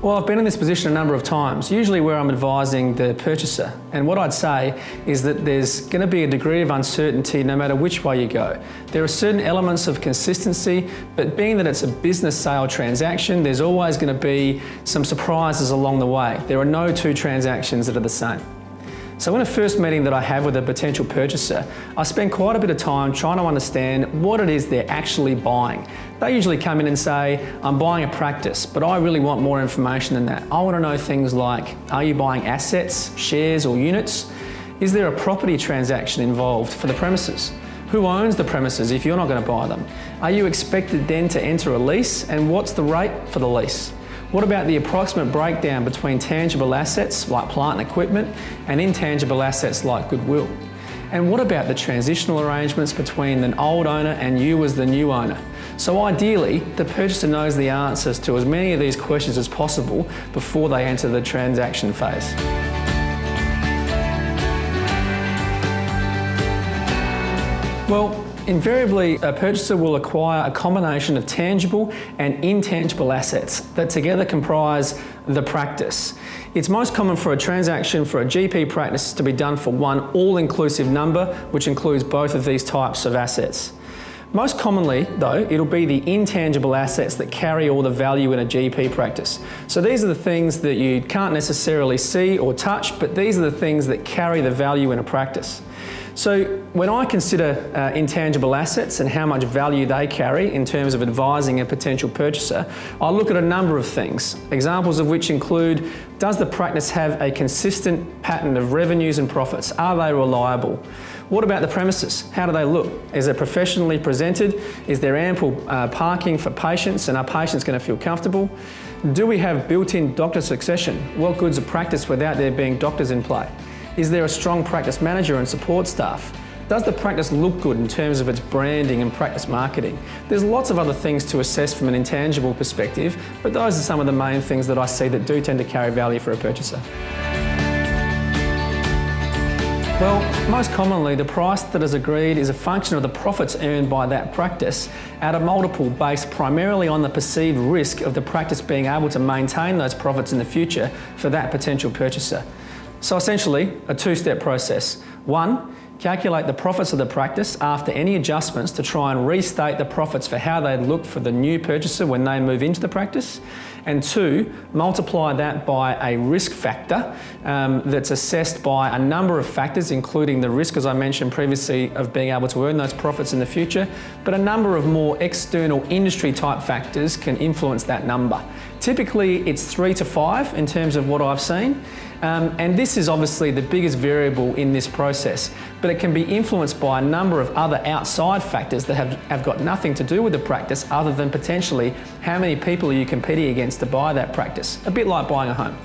Well, I've been in this position a number of times, usually where I'm advising the purchaser. And what I'd say is that there's going to be a degree of uncertainty no matter which way you go. There are certain elements of consistency, but being that it's a business sale transaction, there's always going to be some surprises along the way. There are no two transactions that are the same. So in a first meeting that I have with a potential purchaser, I spend quite a bit of time trying to understand what it is they're actually buying. They usually come in and say, I'm buying a practice, but I really want more information than that. I want to know things like, are you buying assets, shares or units? Is there a property transaction involved for the premises? Who owns the premises if you're not going to buy them? Are you expected then to enter a lease, and what's the rate for the lease? What about the approximate breakdown between tangible assets like plant and equipment and intangible assets like goodwill? And what about the transitional arrangements between an old owner and you as the new owner? So ideally, the purchaser knows the answers to as many of these questions as possible before they enter the transaction phase. Well, invariably, a purchaser will acquire a combination of tangible and intangible assets that together comprise the practice. It's most common for a transaction for a GP practice to be done for one all-inclusive number, which includes both of these types of assets. Most commonly, though, it'll be the intangible assets that carry all the value in a GP practice. So these are the things that you can't necessarily see or touch, but these are the things that carry the value in a practice. So when I consider intangible assets and how much value they carry in terms of advising a potential purchaser, I look at a number of things, examples of which include, does the practice have a consistent pattern of revenues and profits? Are they reliable? What about the premises? How do they look? Is it professionally presented? Is there ample parking for patients, and are patients going to feel comfortable? Do we have built-in doctor succession? What good's a practice without there being doctors in play? Is there a strong practice manager and support staff? Does the practice look good in terms of its branding and practice marketing? There's lots of other things to assess from an intangible perspective, but those are some of the main things that I see that do tend to carry value for a purchaser. Well, most commonly, the price that is agreed is a function of the profits earned by that practice at a multiple based primarily on the perceived risk of the practice being able to maintain those profits in the future for that potential purchaser. So essentially, a two-step process. One, calculate the profits of the practice after any adjustments to try and restate the profits for how they look for the new purchaser when they move into the practice. And two, multiply that by a risk factor that's assessed by a number of factors, including the risk, as I mentioned previously, of being able to earn those profits in the future, but a number of more external industry type factors can influence that number. Typically, it's 3 to 5 in terms of what I've seen. And this is obviously the biggest variable in this process, but it can be influenced by a number of other outside factors that have got nothing to do with the practice other than potentially how many people are you competing against to buy that practice, a bit like buying a home.